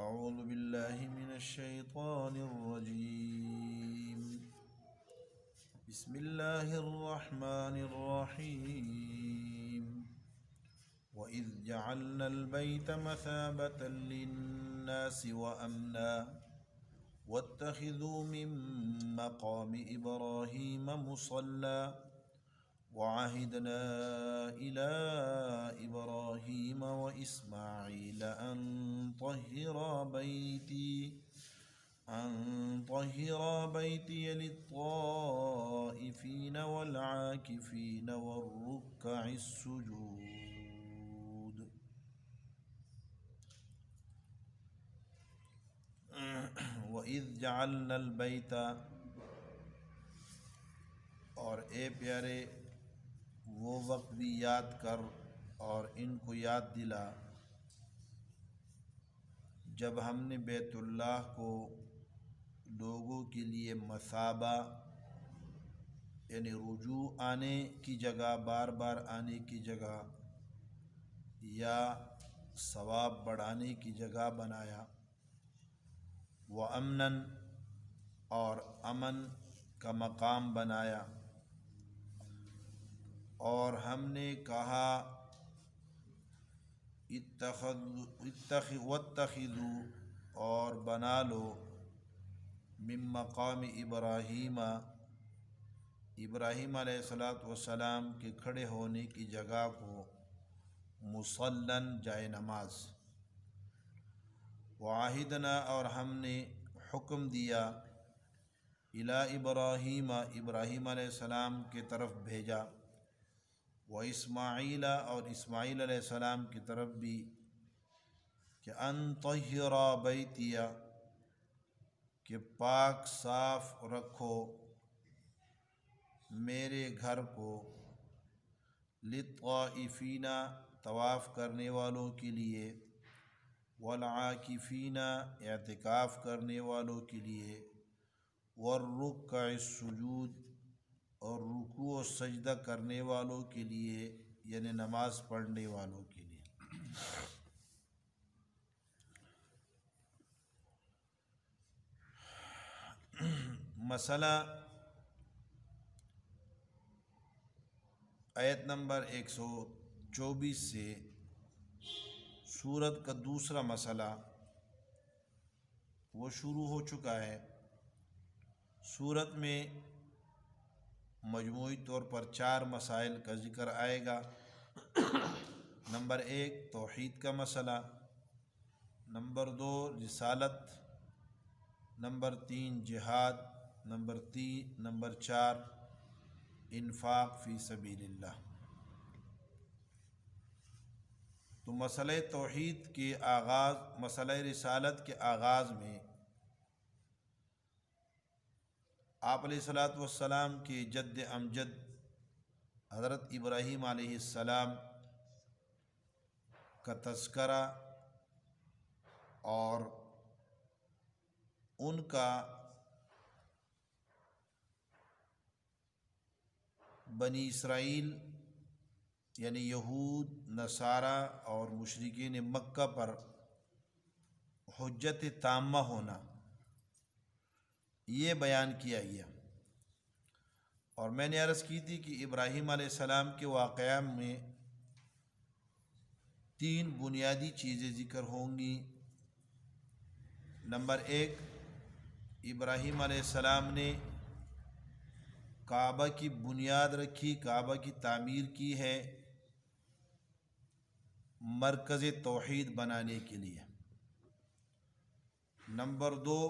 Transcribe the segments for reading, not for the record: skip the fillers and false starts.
أعوذ بالله من الشيطان الرجيم. بسم الله الرحمن الرحيم. وإذ جعلنا البيت مثابة للناس وأمنا واتخذوا من مقام إبراهيم مصلى وعهدنا إلى إبراهيم وإسماعيل أن طهرا بيتي للطائفين والعاكفين والركع السجود. وَإِذْ جَعَلْنَا الْبَيْتَ، اور اے پیارے وہ وقت بھی یاد کر اور ان کو یاد دلا جب ہم نے بیت اللہ کو لوگوں کے لیے مثابہ یعنی رجوع آنے کی جگہ، بار بار آنے کی جگہ یا ثواب بڑھانے کی جگہ بنایا، وَأَمْنًا، اور امن کا مقام بنایا، اور ہم نے کہا واتخذوا، اور بنا لو، من مقام ابراہیم، ابراہیم علیہ السلام کے کھڑے ہونے کی جگہ کو، مصلاً، جائے نماز، وعہدنا، اور ہم نے حکم دیا، الی ابراہیم، ابراہیم علیہ السلام کی طرف بھیجا، واسماعیل، اور اسماعیل علیہ السلام کی طرف بھی، کہ ان طہر بیتی، کہ پاک صاف رکھو میرے گھر کو، للطائفین، طواف کرنے والوں کے لیے، والعاکفین، اعتکاف کرنے والوں کے لیے، والرکع السجود، اور رکوع و سجدہ کرنے والوں کے لیے، یعنی نماز پڑھنے والوں کے لیے۔ مسئلہ آیت نمبر 124 سے سورت کا دوسرا مسئلہ وہ شروع ہو چکا ہے۔ سورت میں مجموعی طور پر 4 مسائل کا ذکر آئے گا۔ نمبر 1 توحید کا مسئلہ، نمبر 2 رسالت، نمبر 3 جہاد، نمبر 4 انفاق فی سبیل اللہ۔ تو مسئلہ توحید کے آغاز، مسئلہ رسالت کے آغاز میں آپ علیہ السلام کے جد امجد حضرت ابراہیم علیہ السلام کا تذکرہ اور ان کا بنی اسرائیل یعنی یہود، نصارہ اور مشرکین مکہ پر حجت تامہ ہونا، یہ بیان کیا گیا۔ اور میں نے عرض کی تھی کہ ابراہیم علیہ السلام کے واقعہ میں 3 بنیادی چیزیں ذکر ہوں گی۔ نمبر 1، ابراہیم علیہ السلام نے کعبہ کی بنیاد رکھی، کعبہ کی تعمیر کی ہے مرکز توحید بنانے کے لیے۔ نمبر 2،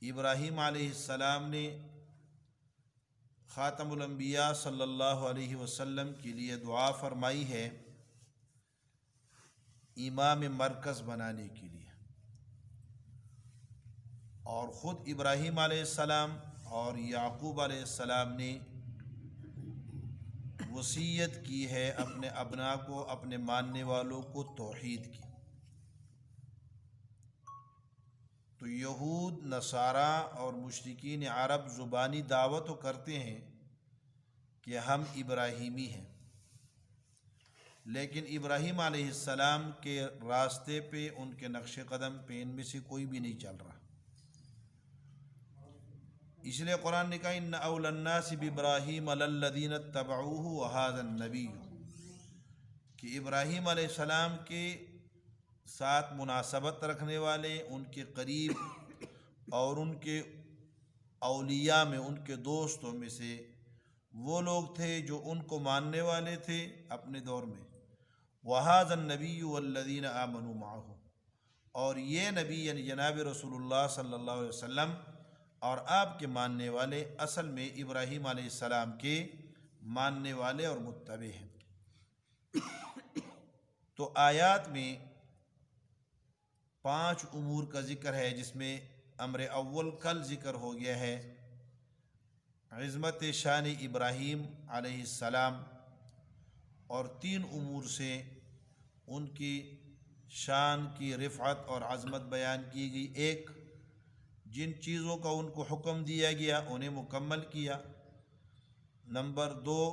ابراہیم علیہ السلام نے خاتم الانبیاء صلی اللہ علیہ وسلم کے لیے دعا فرمائی ہے امام مرکز بنانے کے لیے، اور خود ابراہیم علیہ السلام اور یعقوب علیہ السلام نے وصیت کی ہے اپنے ابناء کو، اپنے ماننے والوں کو توحید کی۔ تو یہود، نصارہ اور مشرکین عرب زبانی دعوت تو کرتے ہیں کہ ہم ابراہیمی ہیں، لیکن ابراہیم علیہ السلام کے راستے پہ ان کے نقش قدم پہ ان میں سے کوئی بھی نہیں چل رہا. اس لیے قرآن نے کہا ان اول الناس بابراہیم للذین اتبعوہ وہذا النبی، کہ ابراہیم علیہ السلام کے ساتھ مناسبت رکھنے والے، ان کے قریب اور ان کے اولیاء میں، ان کے دوستوں میں سے وہ لوگ تھے جو ان کو ماننے والے تھے اپنے دور میں. وَهَذَا النَّبِيُّ وَالَّذِينَ آمَنُوا مَعَهُ، اور یہ نبی یعنی جناب رسول اللہ صلی اللہ علیہ وسلم اور آپ کے ماننے والے اصل میں ابراہیم علیہ السلام کے ماننے والے اور متبع ہیں. تو آیات میں 5 امور کا ذکر ہے، جس میں امر اول کل ذکر ہو گیا ہے، عظمت شان ابراہیم علیہ السلام، اور 3 امور سے ان کی شان کی رفعت اور عظمت بیان کی گئی. ایک، جن چیزوں کا ان کو حکم دیا گیا انہیں مکمل کیا. نمبر 2،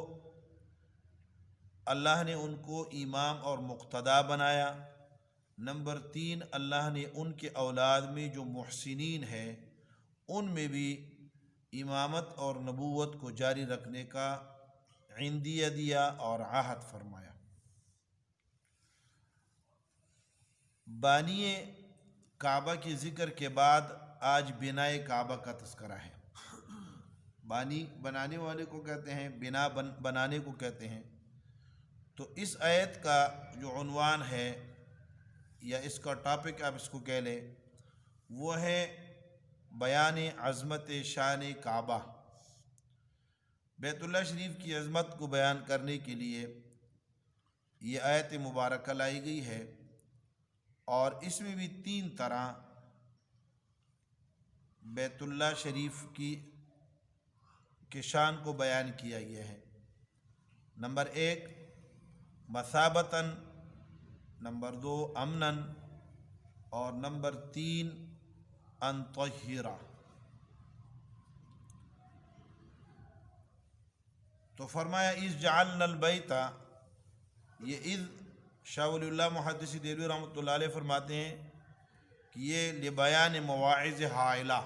اللہ نے ان کو امام اور مقتدا بنایا. نمبر 3، اللہ نے ان کے اولاد میں جو محسنین ہیں ان میں بھی امامت اور نبوت کو جاری رکھنے کا عندیہ دیا اور عہد فرمایا. بانی کعبہ کے ذکر کے بعد آج بنائے کعبہ کا تذکرہ ہے. بانی بنانے والے کو کہتے ہیں، بنا بنانے کو کہتے ہیں. تو اس آیت کا جو عنوان ہے یا اس کا ٹاپک آپ اس کو کہہ لیں، وہ ہے بیان عظمت شان کعبہ. بیت اللہ شریف کی عظمت کو بیان کرنے کے لیے یہ آیت مبارکہ لائی گئی ہے، اور اس میں بھی 3 طرح بیت اللہ شریف کی شان کو بیان کیا گیا ہے. نمبر 1 مثابتاً، نمبر 2 امناً، اور نمبر 3 ان طہیرہ. تو فرمایا اذ جعلنا البیت، یہ اذ شاہ ولی اللہ محدث دہلوی رحمۃ اللہ علیہ فرماتے ہیں کہ یہ لبیان مواعظ ہائلہ،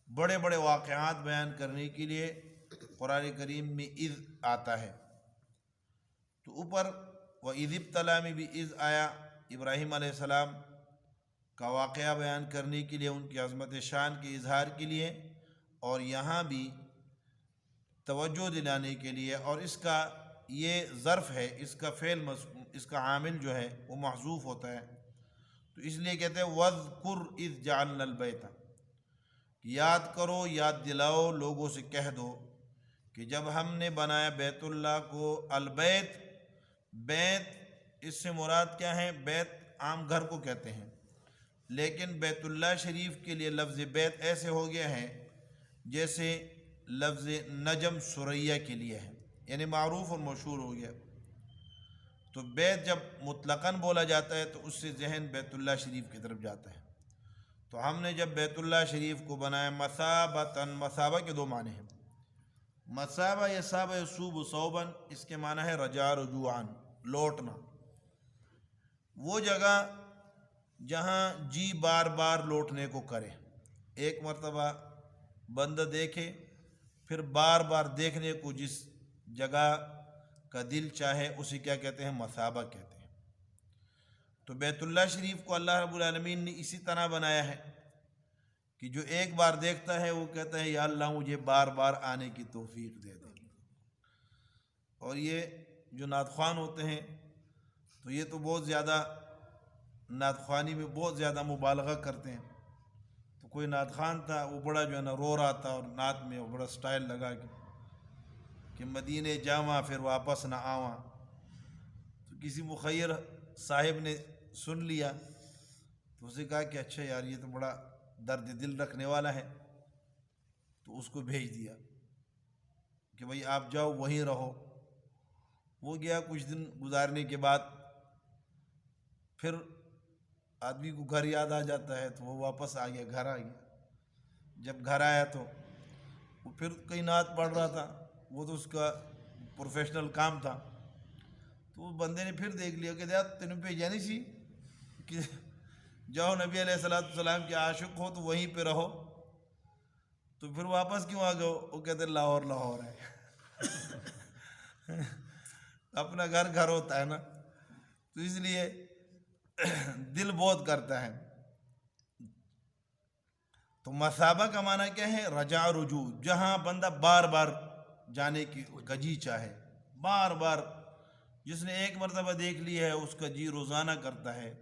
بڑے بڑے واقعات بیان کرنے کے لیے قرآن کریم میں اذ آتا ہے. تو اوپر وَإِذِ ابْتَلَىٰ میں بھی اذ آیا، ابراہیم علیہ السلام کا واقعہ بیان کرنے کے لیے، ان کی عظمت شان کے اظہار کے لیے، اور یہاں بھی توجہ دلانے کے لیے. اور اس کا یہ ظرف ہے، اس کا فعل اس کا عامل جو ہے وہ محذوف ہوتا ہے، تو اس لیے کہتے ہیں وَاذْكُرْ إِذْ جَعَلْنَا الْبَيْتَ، یاد کرو، یاد دلاؤ، لوگوں سے کہہ دو کہ جب ہم نے بنایا بیت اللہ کو. البیت، بیت اس سے مراد کیا ہے؟ بیت عام گھر کو کہتے ہیں، لیکن بیت اللہ شریف کے لیے لفظ بیت ایسے ہو گیا ہے جیسے لفظ نجم ثریا کے لیے ہے، یعنی معروف اور مشہور ہو گیا. تو بیت جب مطلقاً بولا جاتا ہے تو اس سے ذہن بیت اللہ شریف کی طرف جاتا ہے. تو ہم نے جب بیت اللہ شریف کو بنایا مثابتاً، مثابہ کے 2 معنی ہیں. مثابہ یصاب یصوب صوباً، اس کے معنی ہے رجا رجوعاً، لوٹنا. وہ جگہ جہاں جی بار بار لوٹنے کو کرے، ایک مرتبہ بندہ دیکھے پھر بار بار دیکھنے کو جس جگہ کا دل چاہے، اسی کیا کہتے ہیں؟ مثابہ کہتے ہیں. تو بیت اللہ شریف کو اللہ رب العالمین نے اسی طرح بنایا ہے کہ جو ایک بار دیکھتا ہے وہ کہتا ہے یا اللہ مجھے بار بار آنے کی توفیق دے دے. اور یہ جو نعت خوان ہوتے ہیں تو یہ تو بہت زیادہ نعت خوانی میں بہت زیادہ مبالغہ کرتے ہیں. تو کوئی نعت خوان تھا، وہ بڑا جو ہے نا رو رہا تھا، اور نعت میں وہ بڑا سٹائل لگا کہ مدینے جاواں پھر واپس نہ آواں. تو کسی مخیر صاحب نے سن لیا تو اسے کہا کہ اچھا یار یہ تو بڑا درد دل رکھنے والا ہے. تو اس کو بھیج دیا کہ بھئی آپ جاؤ وہیں رہو. وہ گیا، کچھ دن گزارنے کے بعد پھر آدمی کو گھر یاد آ جاتا ہے تو وہ واپس آ گیا، گھر آ گیا. جب گھر آیا تو وہ پھر کئی نعت پڑھ رہا تھا، وہ تو اس کا پروفیشنل کام تھا. تو اس بندے نے پھر دیکھ لیا کہ یار تینوں بھیجا نہیں سی کہ جاؤ نبی علیہ السلام کے عاشق ہو تو وہیں پہ رہو، تو پھر واپس کیوں آ گئے؟ وہ کہتے لاہور لاہور ہے اپنا گھر گھر ہوتا ہے نا، تو اس لیے دل بہت کرتا ہے۔ تو مثابہ کا معنی کیا ہے؟ رجع رجوع، جہاں بندہ بار بار جانے کا جی چاہے، بار بار، جس نے ایک مرتبہ دیکھ لیا ہے اس کا جی روزانہ کرتا ہے،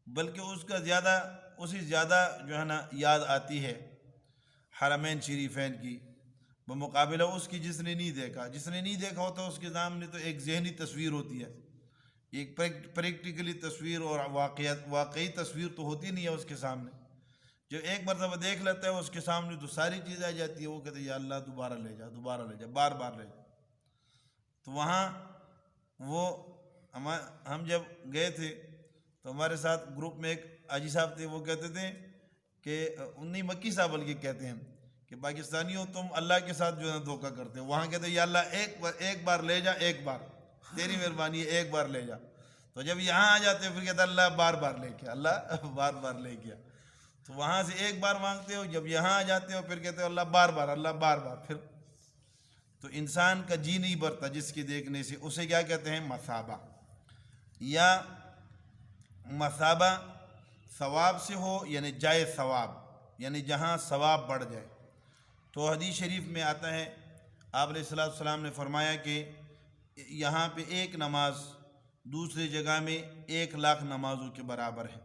بلکہ اس کا زیادہ جو ہے نا یاد آتی ہے حرمین شریفین کی بمقابلہ اس کی جس نے نہیں دیکھا۔ جس نے نہیں دیکھا ہوتا اس کے سامنے تو ایک ذہنی تصویر ہوتی ہے، ایک پریکٹیکلی تصویر اور واقعی تصویر تو ہوتی نہیں ہے اس کے سامنے۔ جو ایک مرتبہ دیکھ لیتا ہے اس کے سامنے تو ساری چیز آ جاتی ہے، وہ کہتے ہیں یا اللہ دوبارہ لے جا، دوبارہ لے جا، بار بار لے جا۔ تو وہاں ہم جب گئے تھے تو ہمارے ساتھ گروپ میں ایک حاجی صاحب تھے، وہ کہتے تھے کہ نہیں مکی صاحب بلکہ کہتے ہیں کہ پاکستانیوں تم اللہ کے ساتھ جو ہے دھوکہ کرتے ہو۔ وہاں کہتے ہیں یا اللہ ایک بار لے جا، ایک بار تیری مہربانی ہے، ایک بار لے جا۔ تو جب یہاں آ جاتے ہیں پھر کہتے ہیں اللہ بار بار لے کے، اللہ بار بار لے گیا۔ تو وہاں سے ایک بار مانگتے ہو، جب یہاں آ جاتے ہو پھر کہتے ہو اللہ بار بار، اللہ بار بار۔ پھر تو انسان کا جی نہیں بھرتا جس کے دیکھنے سے، اسے کیا کہتے ہیں؟ مثابہ۔ یا مثابہ ثواب سے ہو، یعنی جائے ثواب، یعنی جہاں ثواب بڑھ جائے۔ تو حدیث شریف میں آتا ہے، آپ علیہ السلام نے فرمایا کہ یہاں پہ ایک نماز دوسری جگہ میں 1,00,000 نمازوں کے برابر ہے،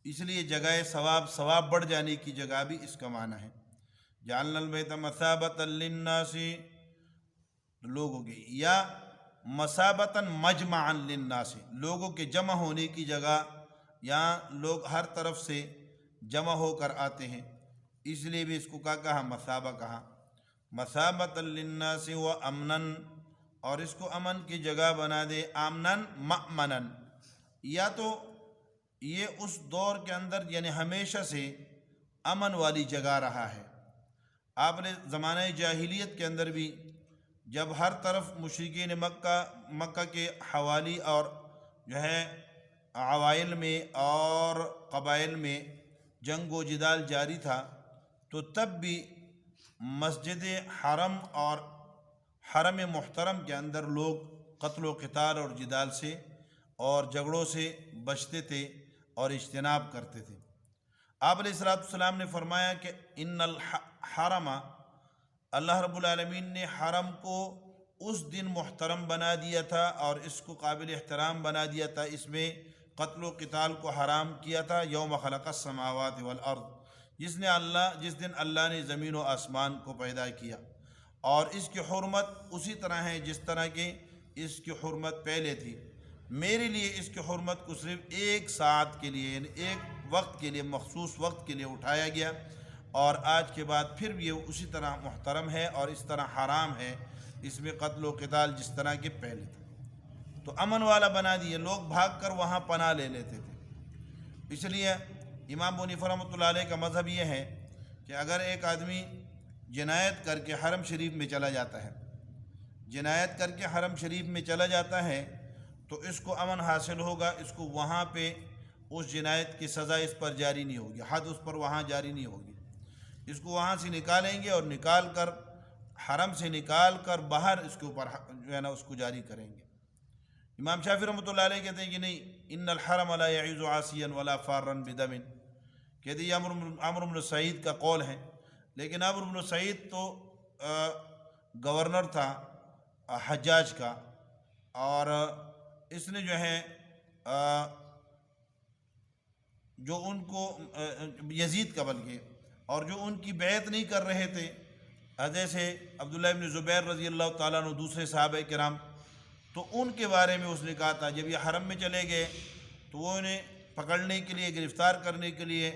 اس لیے جگہ ثواب بڑھ جانے کی جگہ بھی اس کا معنی ہے۔ جعلنا البیت مثابۃ للناس، لوگوں کی، یا مثابۃ مجمعا للناس، لوگوں کے جمع ہونے کی جگہ، یہاں لوگ ہر طرف سے جمع ہو کر آتے ہیں، اس لیے بھی اس کو کہا مثابہ کہا۔ مثابۃ للناس و امنن، اور اس کو امن کی جگہ بنا دے، امنن مأمنن، یا تو یہ اس دور کے اندر یعنی ہمیشہ سے امن والی جگہ رہا ہے۔ آپ نے زمانہ جاہلیت کے اندر بھی جب ہر طرف مشرکین مکہ کے حوالی اور جو ہے عوائل میں اور قبائل میں جنگ و جدال جاری تھا، تو تب بھی مسجد حرم اور حرم محترم کے اندر لوگ قتل و قتال اور جدال سے اور جھگڑوں سے بچتے تھے اور اجتناب کرتے تھے۔ آپ علیہ السلام نے فرمایا کہ ان الحرم، اللہ رب العالمین نے حرم کو اس دن محترم بنا دیا تھا اور اس کو قابل احترام بنا دیا تھا، اس میں قتل و قتال کو حرام کیا تھا، یوم خلق السماوات والارض، جس دن اللہ نے زمین و آسمان کو پیدا کیا، اور اس کی حرمت اسی طرح ہے جس طرح کہ اس کی حرمت پہلے تھی۔ میرے لیے اس کی حرمت کو صرف ایک ساعت کے لیے، یعنی ایک وقت کے لیے، مخصوص وقت کے لیے اٹھایا گیا، اور آج کے بعد پھر بھی یہ اسی طرح محترم ہے اور اس طرح حرام ہے، اس میں قتل و قتال جس طرح کے پہلے تھے۔ تو امن والا بنا دیے، لوگ بھاگ کر وہاں پناہ لے لیتے تھے۔ اس لیے امام ابو حنیفہ رحمۃ اللہ علیہ کا مذہب یہ ہے کہ اگر ایک آدمی جنایت کر کے حرم شریف میں چلا جاتا ہے، جنایت کر کے حرم شریف میں چلا جاتا ہے، تو اس کو امن حاصل ہوگا، اس کو وہاں پہ اس جنایت کی سزا اس پر جاری نہیں ہوگی، حد اس پر وہاں جاری نہیں ہوگی، اس کو وہاں سے نکالیں گے اور نکال کر حرم سے نکال کر باہر اس کے اوپر جو ہے نا اس کو جاری کریں گے۔ امام شافعی رحمۃ اللہ علیہ کہتے ہیں کہ نہیں، ان الحرم لا يعز عاصیا ولا فارا بدم، کہتے ہیں یہ عمرو بن سعید کا قول ہے، لیکن عمرو بن سعید تو گورنر تھا حجاج کا، اور اس نے جو ہے جو ان کو یزید کا بلکہ، اور جو ان کی بیعت نہیں کر رہے تھے، جیسے عبداللہ ابن زبیر رضی اللہ تعالیٰ عنہ، دوسرے صحابہ کرام، تو ان کے بارے میں اس نے کہا تھا جب یہ حرم میں چلے گئے تو وہ انہیں پکڑنے کے لیے، گرفتار کرنے کے لیے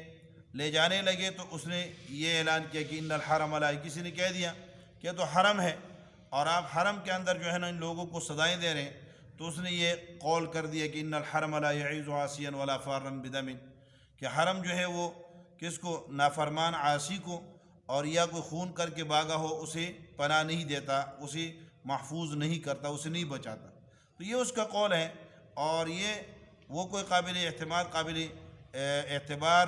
لے جانے لگے، تو اس نے یہ اعلان کیا کہ ان الحرم لا، کسی نے کہہ دیا کہ یہ تو حرم ہے اور آپ حرم کے اندر جو ہے نا ان لوگوں کو سزائیں دے رہے ہیں، تو اس نے یہ قول کر دیا کہ ان الحرم لا يعز عاصیا ولا فارا بدم، کہ حرم جو ہے وہ کس کو، نافرمان عاصی کو اور یا کوئی خون کر کے بھاگا ہو اسے پناہ نہیں دیتا، اسے محفوظ نہیں کرتا، اسے نہیں بچاتا۔ تو یہ اس کا قول ہے، اور یہ وہ کوئی قابل اعتماد قابل اعتبار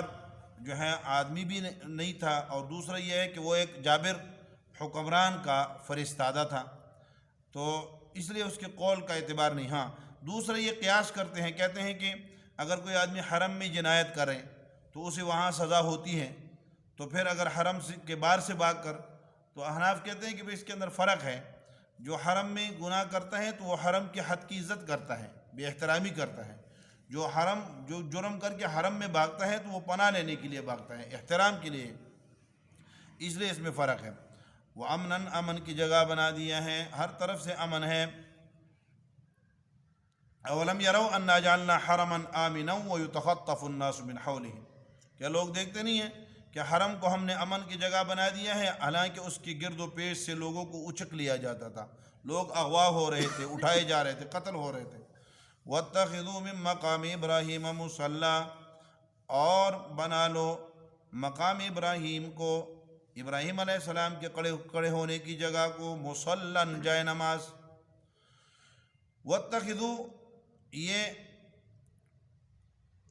جو ہے آدمی بھی نہیں تھا، اور دوسرا یہ ہے کہ وہ ایک جابر حکمران کا فرستادہ تھا، تو اس لیے اس کے قول کا اعتبار نہیں۔ ہاں دوسرا یہ قیاس کرتے ہیں، کہتے ہیں کہ اگر کوئی آدمی حرم میں جنایت کرے تو اسے وہاں سزا ہوتی ہے، تو پھر اگر حرم کے باہر سے بھاگ کر، تو احناف کہتے ہیں کہ اس کے اندر فرق ہے، جو حرم میں گناہ کرتا ہے تو وہ حرم کے حد کی عزت کرتا ہے، بے احترامی کرتا ہے، جو جرم کر کے حرم میں بھاگتا ہے تو وہ پناہ لینے کے لیے بھاگتا ہے، احترام کے لیے، اس لیے اس میں فرق ہے۔ وہ امن کی جگہ بنا دیا ہے، ہر طرف سے امن ہے۔ اولم یروا انا جعلنا حرما آمنا ویتخطف الناس من حولهم، کیا لوگ دیکھتے نہیں ہیں کہ حرم کو ہم نے امن کی جگہ بنا دیا ہے، حالانکہ اس کی گرد و پیش سے لوگوں کو اچک لیا جاتا تھا، لوگ اغوا ہو رہے تھے، اٹھائے جا رہے تھے، قتل ہو رہے تھے۔ واتخذوا من مقام ابراہیم مصلی، اور بنا لو مقام ابراہیم کو، ابراہیم علیہ السلام کے کھڑے ہونے کی جگہ کو، مصلن جائے نماز۔ واتخذوا یہ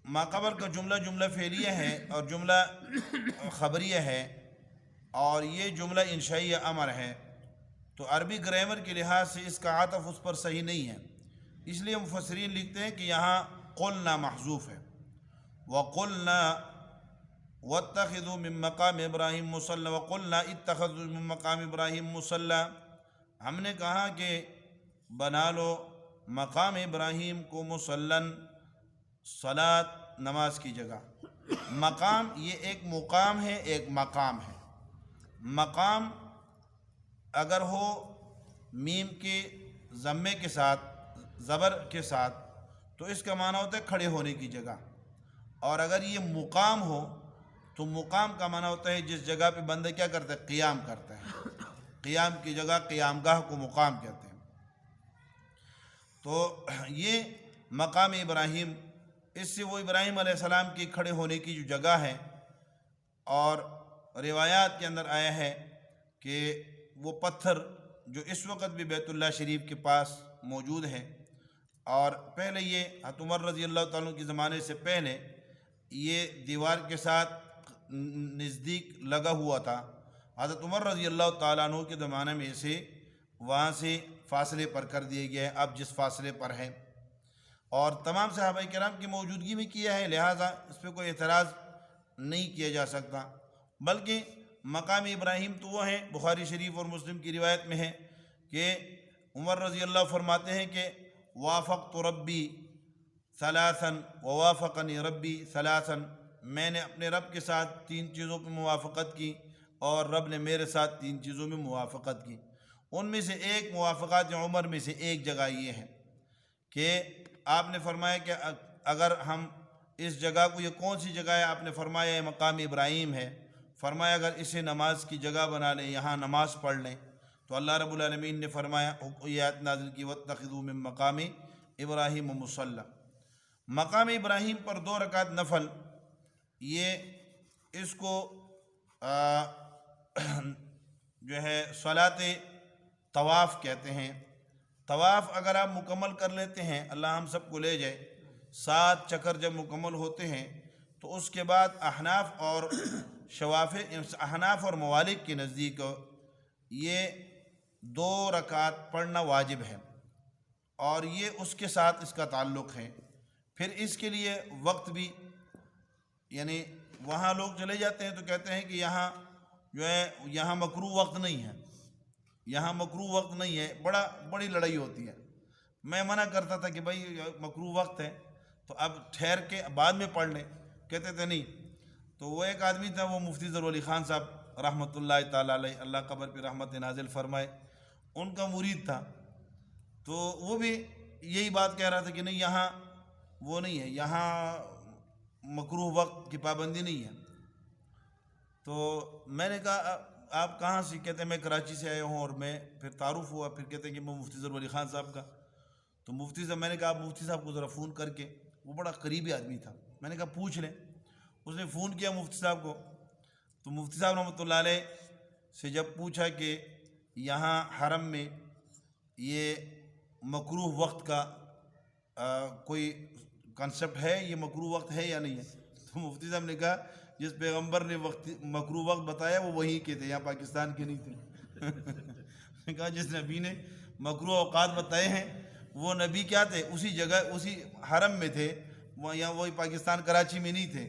ماقبل کا جملہ فعلیہ ہے اور جملہ خبریہ ہے، اور یہ جملہ انشائیہ امر ہے، تو عربی گرامر کے لحاظ سے اس کا عطف اس پر صحیح نہیں ہے، اس لیے مفسرین لکھتے ہیں کہ یہاں قلنا محذوف ہے۔ وقلنا واتخذوا من مقام ابراہیم مصلی، وقلنا اتخذوا من مقام ابراہیم مصلی، ہم نے کہا کہ بنا لو مقام ابراہیم کو مصلن، صلاۃ نماز کی جگہ۔ مقام یہ ایک مقام ہے، ایک مقام ہے۔ مقام اگر ہو میم کے ضمے کے ساتھ، زبر کے ساتھ، تو اس کا معنی ہوتا ہے کھڑے ہونے کی جگہ، اور اگر یہ مقام ہو تو مقام کا معنی ہوتا ہے جس جگہ پہ بندہ کیا کرتا ہے، قیام کرتا ہے، قیام کی جگہ، قیام گاہ کو مقام کہتے ہیں۔ تو یہ مقام ابراہیم، اس سے وہ ابراہیم علیہ السلام کی کھڑے ہونے کی جو جگہ ہے، اور روایات کے اندر آیا ہے کہ وہ پتھر جو اس وقت بھی بیت اللہ شریف کے پاس موجود ہے، اور پہلے یہ حضرت عمر رضی اللہ تعالیٰ کے زمانے سے پہلے یہ دیوار کے ساتھ نزدیک لگا ہوا تھا، حضرت عمر رضی اللہ تعالیٰ عنہ کے زمانے میں اسے وہاں سے فاصلے پر کر دیے گئے، اب جس فاصلے پر ہے، اور تمام صحابہ کرام کی موجودگی میں کیا ہے، لہٰذا اس پہ کوئی اعتراض نہیں کیا جا سکتا۔ بلکہ مقام ابراہیم تو وہ ہے، بخاری شریف اور مسلم کی روایت میں ہے کہ عمر رضی اللہ فرماتے ہیں کہ وافقت ربی ثلاثا ووافقنی ربی ثلاثا، میں نے اپنے رب کے ساتھ 3 چیزوں پہ موافقت کی، اور رب نے میرے ساتھ 3 چیزوں میں موافقت کی۔ ان میں سے ایک موافقات عمر میں سے ایک جگہ یہ ہے کہ آپ نے فرمایا کہ اگر ہم اس جگہ کو، یہ کون سی جگہ ہے، آپ نے فرمایا یہ مقام ابراہیم ہے، فرمایا اگر اسے نماز کی جگہ بنا لیں، یہاں نماز پڑھ لیں، تو اللہ رب العالمین نے فرمایا، یہ آیت نازل کی، واتخذوا من مقام ابراہیم مصلی، مقام ابراہیم پر 2 رکعت نفل، یہ اس کو جو ہے صلاۃ طواف کہتے ہیں۔ طواف اگر آپ مکمل کر لیتے ہیں، اللہ ہم سب کو لے جائے، 7 چکر جب مکمل ہوتے ہیں تو اس کے بعد احناف اور موالک کے نزدیک یہ 2 رکعت پڑھنا واجب ہے، اور یہ اس کے ساتھ اس کا تعلق ہے۔ پھر اس کے لیے وقت بھی، یعنی وہاں لوگ چلے جاتے ہیں تو کہتے ہیں کہ یہاں جو ہے یہاں مکروہ وقت نہیں ہے، یہاں مکروہ وقت نہیں ہے، بڑی لڑائی ہوتی ہے۔ میں منع کرتا تھا کہ بھائی مکروہ وقت ہے تو اب ٹھہر کے بعد میں پڑھ لیں، کہتے تھے نہیں۔ تو وہ ایک آدمی تھا، وہ مفتی ظہور علی خان صاحب رحمۃ اللہ تعالیٰ علیہ، اللہ قبر پہ رحمت نازل فرمائے، ان کا مرید تھا، تو وہ بھی یہی بات کہہ رہا تھا کہ نہیں یہاں وہ نہیں ہے، یہاں مکروہ وقت کی پابندی نہیں ہے۔ تو میں نے کہا آپ کہاں سے؟ کہتے ہیں میں کراچی سے آیا ہوں، اور میں پھر تعارف ہوا، پھر کہتے ہیں کہ میں مفتی ظہور علی خان صاحب کا۔ تو مفتی صاحب، میں نے کہا آپ مفتی صاحب کو ذرا فون کر کے، وہ بڑا قریبی آدمی تھا، میں نے کہا پوچھ لیں۔ اس نے فون کیا مفتی صاحب کو، تو مفتی صاحب رحمۃ اللہ علیہ سے جب پوچھا کہ یہاں حرم میں یہ مکروہ وقت کا کوئی کنسپٹ ہے، یہ مکروہ وقت ہے یا نہیں ہے؟ تو مفتی صاحب نے کہا جس پیغمبر نے مکروہ وقت بتایا وہ وہیں کے تھے، یہاں پاکستان کے نہیں تھے۔ کہا جس نبی نے مکروہ اوقات بتائے ہیں وہ نبی کیا تھے، اسی جگہ اسی حرم میں تھے، یہاں وہی پاکستان کراچی میں نہیں تھے۔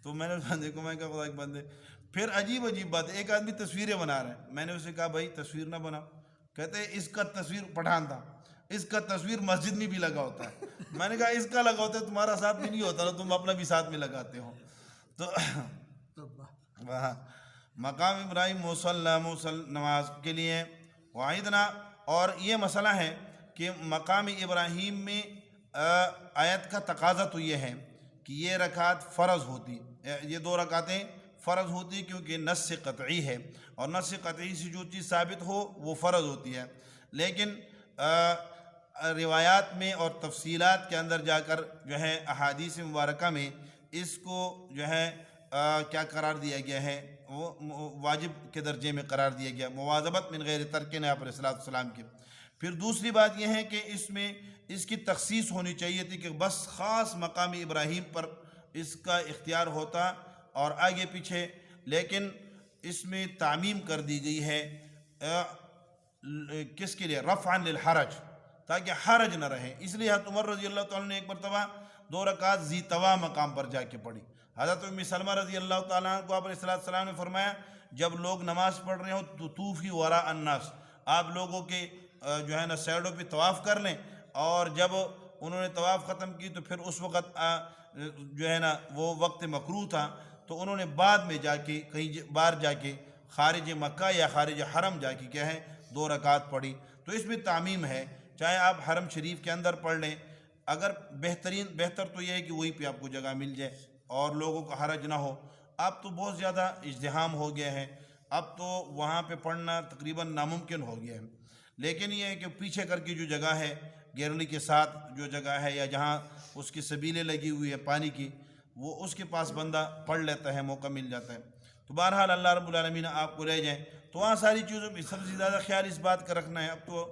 تو میں نے بندے کو میں کہا خدا کے بندے، پھر عجیب بات ہے، ایک آدمی تصویریں بنا رہا ہے، میں نے اسے کہا بھائی تصویر نہ بناؤ، کہتے ہیں اس کا تصویر پٹھان تھا، اس کا تصویر مسجد میں بھی لگا ہوتا ہے۔ میں نے کہا اس کا لگا ہوتا ہے تمہارا ساتھ میں نہیں ہوتا نا، تم اپنا بھی ساتھ میں لگاتے ہو۔ تو وہاں مقام ابراہیم مصلی نماز کے لیے وعیدنا، اور یہ مسئلہ ہے کہ مقام ابراہیم میں آیت کا تقاضا تو یہ ہے کہ یہ رکعت فرض ہوتی، یہ 2 رکعتیں فرض ہوتی کیونکہ نص قطعی ہے، اور نص قطعی سے جو چیز ثابت ہو وہ فرض ہوتی ہے۔ لیکن روایات میں اور تفصیلات کے اندر جا کر جو ہے احادیث مبارکہ میں اس کو جو ہے کیا قرار دیا گیا ہے، وہ واجب کے درجے میں قرار دیا گیا، مواظبت من غیر ترک نے آپ علیہ الصلوۃ والسلام کی۔ پھر دوسری بات یہ ہے کہ اس میں اس کی تخصیص ہونی چاہیے تھی کہ بس خاص مقام ابراہیم پر اس کا اختیار ہوتا اور آگے پیچھے، لیکن اس میں تعمیم کر دی گئی ہے کس کے لیے؟ رفعا للحرج، تاکہ حرج نہ رہے۔ اس لیے حضرت عمر رضی اللہ تعالیٰ نے ایک مرتبہ 2 رکعت ذی طوا مقام پر جا کے پڑھی۔ حضرت ام سلمہ رضی اللہ تعالیٰ کو آپ علیہ السلام نے فرمایا جب لوگ نماز پڑھ رہے ہو تو طوفی وراء الناس، آپ لوگوں کے جو ہے نا سائڈوں پہ طواف کر لیں، اور جب انہوں نے طواف ختم کی تو پھر اس وقت جو ہے نا وہ وقت مکروہ تھا، تو انہوں نے بعد میں جا کے کہیں باہر جا کے خارج مکہ یا خارج حرم جا کے کیا ہے 2 رکعت پڑھی۔ تو اس میں تعمیم ہے، چاہے آپ حرم شریف کے اندر پڑھ لیں، اگر بہتر تو یہ ہے کہ وہیں پہ آپ کو جگہ مل جائے اور لوگوں کا حرج نہ ہو۔ اب تو بہت زیادہ ازدحام ہو گیا ہے، اب تو وہاں پہ پڑھنا تقریباً ناممکن ہو گیا ہے، لیکن یہ ہے کہ پیچھے کر کی جو جگہ ہے گیرلی کے ساتھ جو جگہ ہے، یا جہاں اس کی سبیلیں لگی ہوئی ہے پانی کی، وہ اس کے پاس بندہ پڑھ لیتا ہے، موقع مل جاتا ہے۔ تو بہرحال اللہ رب العالمین آپ کو لے جائیں تو وہاں ساری چیزوں میں سب سے زیادہ خیال اس بات کا رکھنا ہے۔ اب تو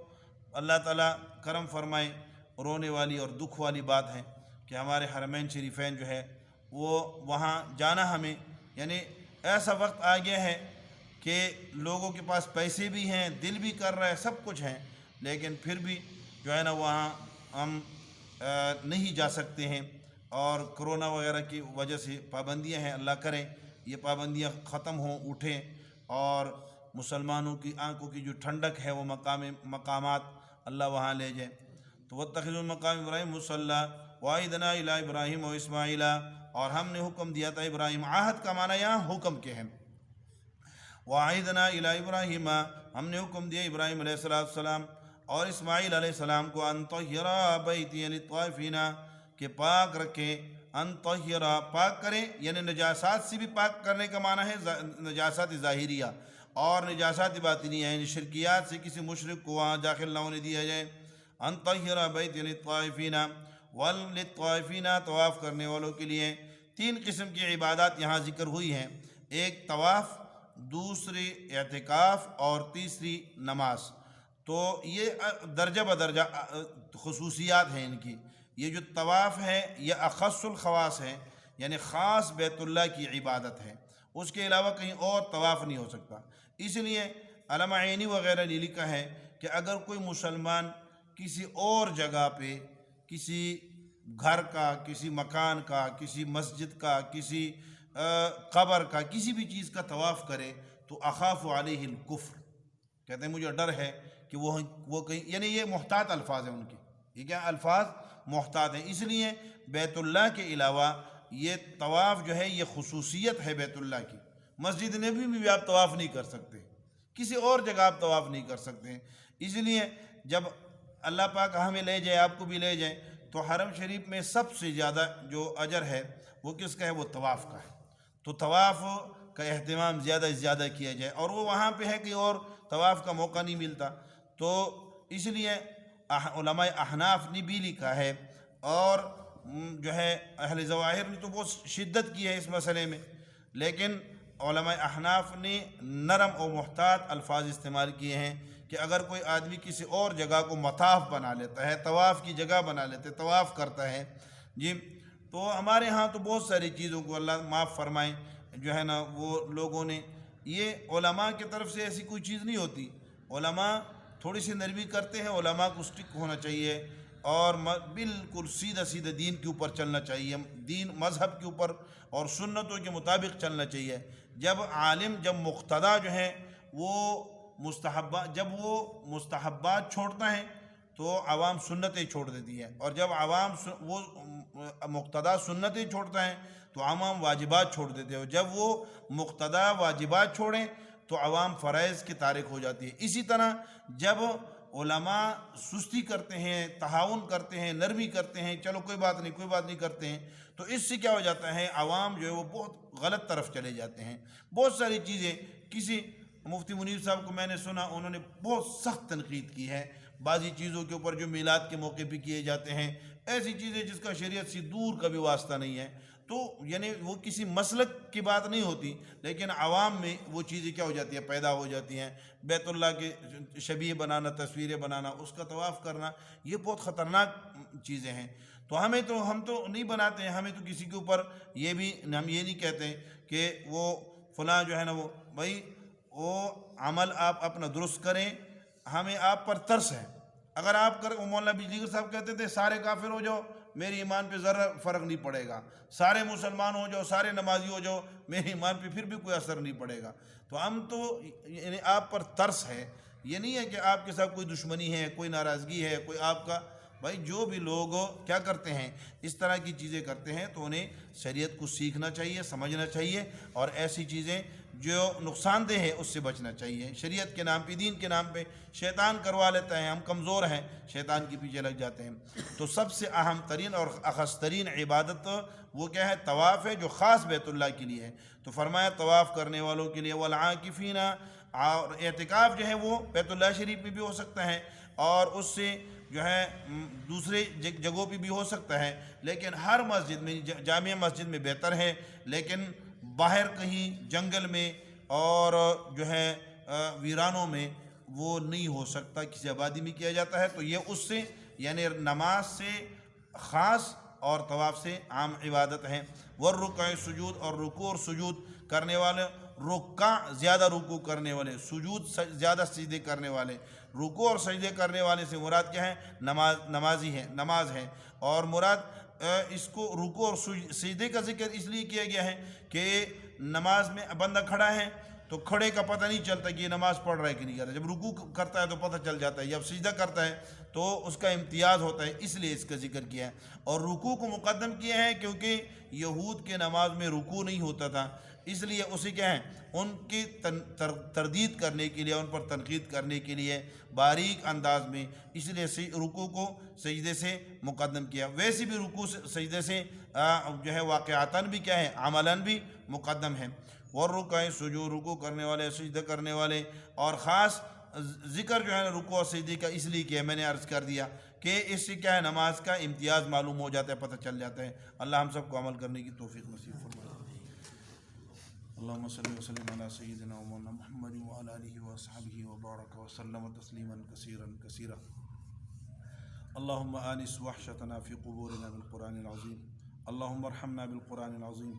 اللہ تعالیٰ کرم فرمائے، رونے والی اور دکھ والی بات ہے کہ ہمارے حرمین شریفین جو ہے وہ وہاں جانا ہمیں، یعنی ایسا وقت آ گیا ہے کہ لوگوں کے پاس پیسے بھی ہیں، دل بھی کر رہا ہے، سب کچھ ہیں، لیکن پھر بھی جو ہے نا وہاں ہم نہیں جا سکتے ہیں، اور کرونا وغیرہ کی وجہ سے پابندیاں ہیں۔ اللہ کریں یہ پابندیاں ختم ہوں، اٹھیں، اور مسلمانوں کی آنکھوں کی جو ٹھنڈک ہے وہ مقامات اللہ وہاں لے جائے۔ تو واتخذوا مقام ابراہیم مصلی وعیدنا الی ابراہیم و اسماعیل، اور ہم نے حکم دیا تھا ابراہیم، عہد کا معنی یہاں حکم کے ہیں، وعیدنا الی ابراہیم، ہم نے حکم دیا ابراہیم علیہ السلام اور اسماعیل علیہ السلام کو، ان طہرا بیتی للطائفین، کہ پاک رکھیں، ان طہرا پاک کریں، یعنی نجاسات سے بھی پاک کرنے کا معنی ہے نجاسات ظاہریہ، اور نجاسات باطنیہ یعنی شرکیات سے کسی مشرک کو وہاں داخل نہ ہونے دیا جائے۔ ان طہرا بیتی للطائفین وللطائفین، طواف کرنے والوں کے لیے۔ 3 قسم کی عبادات یہاں ذکر ہوئی ہیں، ایک طواف، دوسری اعتکاف، اور تیسری نماز۔ تو یہ درجہ بدرجہ خصوصیات ہیں ان کی۔ یہ جو طواف ہے یہ اخص الخواص ہے، یعنی خاص بیت اللہ کی عبادت ہے، اس کے علاوہ کہیں اور طواف نہیں ہو سکتا۔ اس لیے علامہ عینی وغیرہ نے لکھا ہے کہ اگر کوئی مسلمان کسی اور جگہ پہ کسی گھر کا، کسی مکان کا، کسی مسجد کا، کسی قبر کا، کسی بھی چیز کا طواف کرے تو اخاف علیہ الکفر، کہتے ہیں مجھے ڈر ہے کہ وہ کہیں، یعنی یہ محتاط الفاظ ہیں ان کے، یہ کیا الفاظ محتاط ہیں۔ اس لیے بیت اللہ کے علاوہ یہ طواف جو ہے یہ خصوصیت ہے بیت اللہ کی۔ مسجد نبوی میں بھی آپ طواف نہیں کر سکتے، کسی اور جگہ آپ طواف نہیں کر سکتے۔ اس لیے جب اللہ پاک ہمیں لے جائے، آپ کو بھی لے جائے، تو حرم شریف میں سب سے زیادہ جو اجر ہے وہ کس کا ہے؟ وہ طواف کا ہے۔ تو طواف کا اہتمام زیادہ سے زیادہ کیا جائے، اور وہ وہاں پہ ہے کہ اور طواف کا موقع نہیں ملتا، تو اس لیے علماء احناف نے بھی لکھا ہے، اور جو ہے اہل ظواہر نے تو بہت شدت کی ہے اس مسئلے میں، لیکن علماء احناف نے نرم و محتاط الفاظ استعمال کیے ہیں کہ اگر کوئی آدمی کسی اور جگہ کو مطاف بنا لیتا ہے، طواف کی جگہ بنا لیتے، طواف کرتا ہے جی، تو ہمارے ہاں تو بہت ساری چیزوں کو اللہ معاف فرمائیں جو ہے نا وہ لوگوں نے، یہ علماء کی طرف سے ایسی کوئی چیز نہیں ہوتی، علماء تھوڑی سی نرمی کرتے ہیں، علماء کو اسٹک ہونا چاہیے اور بالکل سیدھا سیدھا دین کے اوپر چلنا چاہیے، دین مذہب کے اوپر اور سنتوں کے مطابق چلنا چاہیے۔ جب عالم، جب مقتدی جو ہیں وہ جب وہ مستحبات چھوڑتا ہے تو عوام سنتیں چھوڑ دیتی ہے، اور جب عوام وہ مقتدی سنتیں چھوڑتا ہے تو عوام واجبات چھوڑ دیتے ہیں، جب وہ مقتدی واجبات چھوڑیں تو عوام فرائض کی تارک ہو جاتی ہے۔ اسی طرح جب علماء سستی کرتے ہیں، تہاون کرتے ہیں، نرمی کرتے ہیں، چلو کوئی بات نہیں کرتے ہیں، تو اس سے کیا ہو جاتا ہے، عوام جو ہے وہ بہت غلط طرف چلے جاتے ہیں۔ بہت ساری چیزیں، کسی مفتی منیر صاحب کو میں نے سنا، انہوں نے بہت سخت تنقید کی ہے بعضی چیزوں کے اوپر جو میلاد کے موقع پہ کیے جاتے ہیں، ایسی چیزیں جس کا شریعت سے دور کا بھی واسطہ نہیں ہے، تو یعنی وہ کسی مسلک کی بات نہیں ہوتی، لیکن عوام میں وہ چیزیں کیا ہو جاتی ہیں، پیدا ہو جاتی ہیں۔ بیت اللہ کے شبیہ بنانا، تصویریں بنانا، اس کا طواف کرنا، یہ بہت خطرناک چیزیں ہیں۔ تو ہم تو نہیں بناتے ہیں، ہمیں تو کسی کے اوپر ہم یہ نہیں کہتے کہ وہ فلاں جو ہے نا وہ بھائی وہ عمل آپ اپنا درست کریں، ہمیں آپ پر ترس ہے۔ اگر آپ مولانا بجلی صاحب کہتے تھے سارے کافر ہو جاؤ، میرے ایمان پہ ذرا فرق نہیں پڑے گا، سارے مسلمان ہو جاؤ، سارے نمازی ہو جاؤ، میرے ایمان پہ پھر بھی کوئی اثر نہیں پڑے گا۔ تو ہم تو یعنی آپ پر ترس ہے، یہ نہیں ہے کہ آپ کے ساتھ کوئی دشمنی ہے، کوئی ناراضگی ہے، کوئی آپ کا بھائی جو بھی لوگ کیا کرتے ہیں اس طرح کی چیزیں کرتے ہیں تو انہیں شریعت کو سیکھنا چاہیے، سمجھنا چاہیے، اور ایسی چیزیں جو نقصان دہ ہے اس سے بچنا چاہیے۔ شریعت کے نام پہ، دین کے نام پہ شیطان کروا لیتا ہے، ہم کمزور ہیں، شیطان کے پیچھے لگ جاتے ہیں۔ تو سب سے اہم ترین اور اخص ترین عبادت وہ کیا ہے؟ طواف ہے، جو خاص بیت اللہ کے لیے ہے۔ تو فرمایا طواف کرنے والوں کے لیے، والعاکفین، اور اعتکاف جو ہے وہ بیت اللہ شریف میں بھی ہو سکتا ہے اور اس سے جو ہے دوسرے جگہوں پہ بھی ہو سکتا ہے، لیکن ہر مسجد میں، جامع مسجد میں بہتر ہے، لیکن باہر کہیں جنگل میں اور جو ہے ویرانوں میں وہ نہیں ہو سکتا، کسی آبادی میں کیا جاتا ہے۔ تو یہ اس سے یعنی نماز سے خاص اور طواف سے عام عبادت ہے۔ والرکوع سجود، اور رکوع اور سجود کرنے والے، رکع زیادہ رکوع کرنے والے، سجود زیادہ سجدے کرنے والے۔ رکوع اور سجدے کرنے والے سے مراد کیا ہے؟ نماز ہے، اور مراد اس کو رکوع اور سجدے کا ذکر اس لیے کیا گیا ہے کہ نماز میں بندہ کھڑا ہے تو کھڑے کا پتہ نہیں چلتا کہ یہ نماز پڑھ رہا ہے کہ نہیں کر رہا، جب رکوع کرتا ہے تو پتہ چل جاتا ہے، جب سجدہ کرتا ہے تو اس کا امتیاز ہوتا ہے، اس لیے اس کا ذکر کیا ہے۔ اور رکوع کو مقدم کیا ہے کیونکہ یہود کے نماز میں رکوع نہیں ہوتا تھا، اس لیے اسے کیا ہے، ان کی تردید کرنے کے لیے، ان پر تنقید کرنے کے لیے باریک انداز میں، اس لیے رکوع کو سجدے سے مقدم کیا۔ ویسے بھی رکوع سجدے سے جو ہے واقعاتاً بھی کیا ہے، عملاً بھی مقدم ہے۔ والرکوع سجود، رکوع کرنے والے، سجدہ کرنے والے، اور خاص ذکر جو ہے رکوع اور سجدے کا اس لیے کیا، میں نے عرض کر دیا کہ اس سے کیا ہے، نماز کا امتیاز معلوم ہو جاتا ہے، پتہ چل جاتا ہے۔ اللہ ہم سب کو عمل کرنے کی توفیق نصیب فرمائے۔ اللهم صل وسلم على سيدنا ومولانا محمد وعلى آله وصحبه وبارك وسلم تسليما كثيرا كثيرا. اللهم آنس وحشتنا في قبورنا بالقرآن العظيم، اللهم ارحمنا بالقرآن العظيم،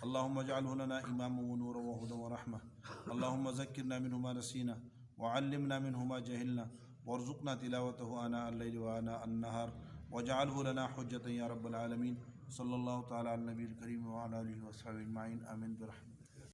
اللهم اجعله لنا إماما ونورا وهدى ورحمة، اللهم ذكرنا منه ما نسينا وعلمنا منه ما جهلنا وارزقنا تلاوته آناء الليل وآناء النهار واجعله لنا حجة يا رب العالمين. صلى الله تعالى على النبي الكريم وعلى آله وصحبه أجمعين، آمين برحمته.